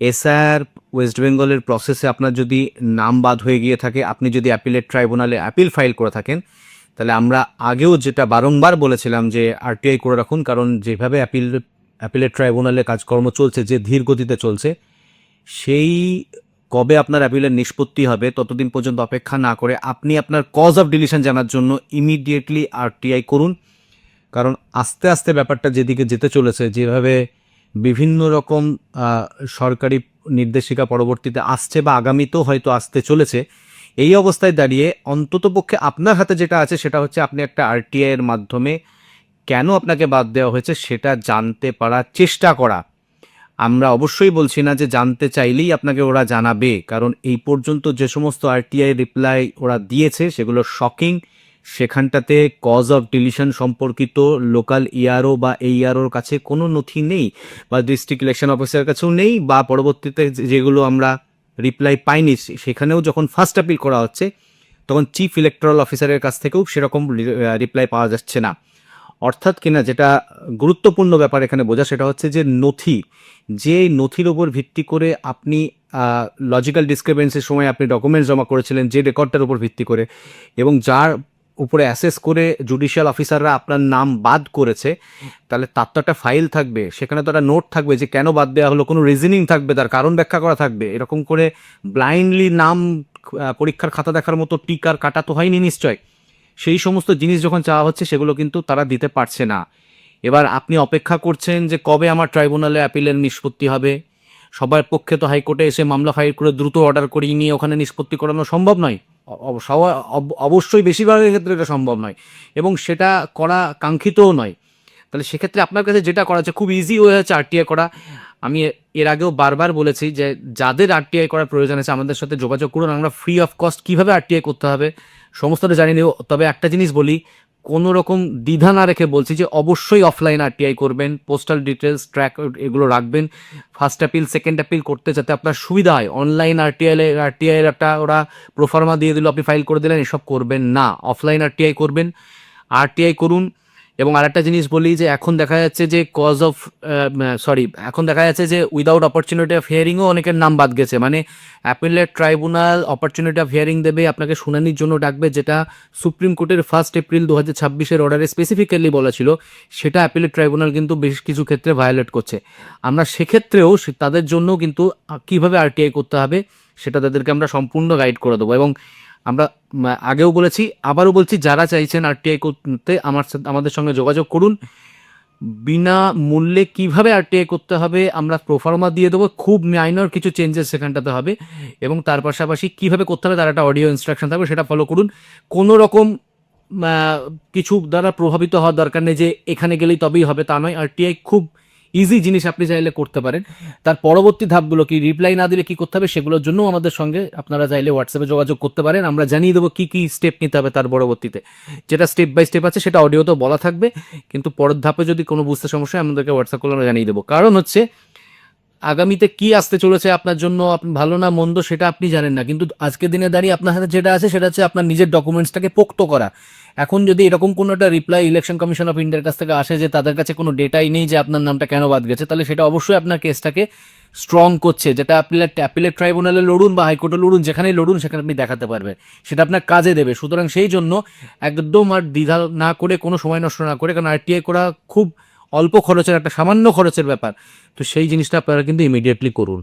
SR West বেঙ্গলের প্রসেসে আপনার যদি নাম বাদ হয়ে গিয়ে থাকে, আপনি যদি অ্যাপিলেট ট্রাইব্যুনালে অ্যাপিল ফাইল করে থাকেন, তাহলে আমরা আগেও যেটা বারংবার বলেছিলাম যে আরটিআই করে রাখুন, কারণ যেভাবে অ্যাপিলেট ট্রাইব্যুনালে কাজকর্ম চলছে, যে ধীর গতিতে চলছে, সেই কবে আপনার অ্যাপিলের নিষ্পত্তি হবে ততদিন পর্যন্ত অপেক্ষা না করে আপনি আপনার কজ অফ ডিলিশন জানার জন্য ইমিডিয়েটলি আরটিআই করুন। কারণ আস্তে আস্তে ব্যাপারটা যেদিকে যেতে চলেছে, যেভাবে বিভিন্ন রকম সরকারি নির্দেশিকা পরবর্তীতে আসছে বা আগামীতেও হয়তো আসতে চলেছে, এই অবস্থায় দাঁড়িয়ে অন্ততপক্ষে আপনার হাতে যেটা আছে সেটা হচ্ছে আপনি একটা আরটিআই এর মাধ্যমে কেন আপনাকে বাদ দেওয়া হয়েছে সেটা জানতে পারার চেষ্টা করা। আমরা অবশ্যই বলছি না যে জানতে চাইলেই আপনাকে ওরা জানাবে, কারণ এই পর্যন্ত যে সমস্ত আরটিআই রিপ্লাই ওরা দিয়েছে সেগুলো শকিং। সেখানটাতে কজ অফ ডিলিশন সম্পর্কিত লোকাল ইআরও বা এইআরওর কাছে কোনো নথি নেই, বা ডিস্ট্রিক্ট ইলেকশন অফিসারের কাছেও নেই, বা পরবর্তীতে যেগুলো আমরা রিপ্লাই পাইনি সেখানেও যখন ফার্স্ট অ্যাপিল করা হচ্ছে তখন চিফ ইলেকট্রাল অফিসারের কাছ থেকেও সেরকম রিপ্লাই পাওয়া যাচ্ছে না। অর্থাৎ কিনা যেটা গুরুত্বপূর্ণ ব্যাপার এখানে বোঝা সেটা হচ্ছে যে নথি, যে নথির ওপর ভিত্তি করে আপনি লজিক্যাল ডিসক্রিপেন্সির সময় আপনি ডকুমেন্টস জমা করেছিলেন, যে রেকর্ডটার উপর ভিত্তি করে, এবং যার উপরে অ্যাসেস করে জুডিশিয়াল অফিসাররা আপনার নাম বাদ করেছে, তাহলে তার তো একটা ফাইল থাকবে, সেখানে তো একটা নোট থাকবে যে কেন বাদ দেওয়া হলো, কোনো রিজনিং থাকবে, তার কারণ ব্যাখ্যা করা থাকবে। এরকম করে ব্লাইন্ডলি নাম পরীক্ষার খাতা দেখার মতো টিক আর কাটা তো হয়নি নিশ্চয়। সেই সমস্ত জিনিস যখন চাওয়া হচ্ছে সেগুলো কিন্তু তারা দিতে পারছে না। এবার আপনি অপেক্ষা করছেন যে কবে আমার ট্রাইব্যুনালে অ্যাপিলের নিষ্পত্তি হবে। সবার পক্ষে তো হাইকোর্টে এসে মামলা ফাইল করে দ্রুত অর্ডার করিয়ে নিয়ে ওখানে নিষ্পত্তি করানো সম্ভব নয়। অবশ্যই বেশিরভাগের ক্ষেত্রে এটা সম্ভব নয়, এবং সেটা করা কাঙ্ক্ষিতও নয়। তাহলে সেক্ষেত্রে আপনার কাছে যেটা করা হচ্ছে, খুব ইজি ওয়ে হচ্ছে আরটিআই করা। আমি এর আগেও বারবার বলেছি যে যাদের আরটিআই করার প্রয়োজন আছে আমাদের সাথে যোগাযোগ করুন। আমরা ফ্রি অফ কস্ট কীভাবে আরটিআই করতে হবে সমস্তটা জানিয়ে দেব। তবে একটা জিনিস বলি, কোনো রকম দ্বিধা না রেখে বলছি যে অবশ্যই অফলাইন আরটিআই করবেন, পোস্টাল ডিটেলস ট্র্যাক এগুলো রাখবেন। ফার্স্ট অ্যাপিল সেকেন্ড অ্যাপিল করতে যাতে আপনার সুবিধা হয়। অনলাইন আরটিআইয়ের একটা ওরা প্রোফার্মা দিয়ে দিল, আপনি ফাইল করে দিলেন, এসব করবেন না। অফলাইন আরটিআই করবেন, আরটিআই করুন। এবং আরেকটা জিনিস বলি যে এখন দেখা যাচ্ছে যে এখন দেখা যাচ্ছে যে উইদাউট অপরচুনিটি অফ হিয়ারিংও অনেকের নাম বাদ গেছে। মানে appellate tribunal opportunity of hearing দেবে, আপনাকে শুনানির জন্য ডাকবে, যেটা সুপ্রিম কোর্টের 1 এপ্রিল 2026 অর্ডারে স্পেসিফিক্যালি বলা ছিল, সেটা অ্যাপিলেট ট্রাইব্যুনাল কিন্তু বেশ কিছু ক্ষেত্রে ভায়োলেট করছে। আমরা সেক্ষেত্রেও তাদের জন্য কিন্তু কীভাবে আরটিআই করতে হবে সেটা তাদেরকে আমরা সম্পূর্ণ গাইড করে দেবো। এবং আমরা আগেও বলেছি, আবারও বলছি, যারা চাইছেন আরটিআই করতে আমাদের সঙ্গে যোগাযোগ করুন। বিনা মূল্যে কিভাবে আরটিআই করতে হবে আমরা প্রোফার্মা দিয়ে দেবো, খুব মাইনর কিছু চেঞ্জেস সেখানটাতে হবে, এবং তার পাশাপাশি কিভাবে করতে হবে তার একটা অডিও ইনস্ট্রাকশন থাকবে, সেটা ফলো করুন। কোনো রকম কিছু দ্বারা প্রভাবিত হওয়ার দরকার নেই যে এখানে গেলেই তবেই হবে, তা নয়। আরটিআই খুব ইজি জিনিস, আপনি চাইলে করতে পারেন। তার পরবর্তী ধাপগুলো কি, রিপ্লাই না দিলে কি করতে হবে, সেগুলোর জন্য আমাদের সঙ্গে আপনারা চাইলে হোয়াটসঅ্যাপে যোগাযোগ করতে পারেন। আমরা জানিয়ে দেবো কী কী স্টেপ নিতে হবে তার পরবর্তীতে। যেটা স্টেপ বাই স্টেপ আছে সেটা অডিওতেও বলা থাকবে, কিন্তু পরের ধাপে যদি কোনো বুঝতে সমস্যা হয় আমাদেরকে হোয়াটসঅ্যাপ করলে আমরা জানিয়ে দেবো। কারণ হচ্ছে আগামীতে কি আসতে চলেছে আপনার জন্য, আপনি ভালো না মন্দ সেটা আপনি জানেন না, কিন্তু আজকের দিনে দাঁড়িয়ে আপনার হাতে যেটা আছে সেটা হচ্ছে আপনার নিজের ডকুমেন্টসটাকে পোক্ত করা। এখন যদি এরকম কোনো একটা রিপ্লাই ইলেকশন কমিশন অফ ইন্ডিয়ার কাছ থেকে আসে যে তাদের কাছে কোনো ডেটাই নেই যে আপনার নামটা কেন বাদ গেছে, তাহলে সেটা অবশ্যই আপনার কেসটাকে স্ট্রং করছে, যেটা অ্যাপিলেট ট্রাইব্যুনালে লড়ুন বা হাইকোর্টে লড়ুন, যেখানেই লড়ুন সেখানে আপনি দেখাতে পারবেন, সেটা আপনার কাজে দেবে। সুতরাং সেই জন্য একদম আর দ্বিধা না করে, কোনো সময় নষ্ট না করে, কারণ আরটিআই করা খুব অল্প খরচের, একটা সামান্য খরচের ব্যাপার, তো সেই জিনিসটা আপনারা কিন্তু ইমিডিয়েটলি করুন।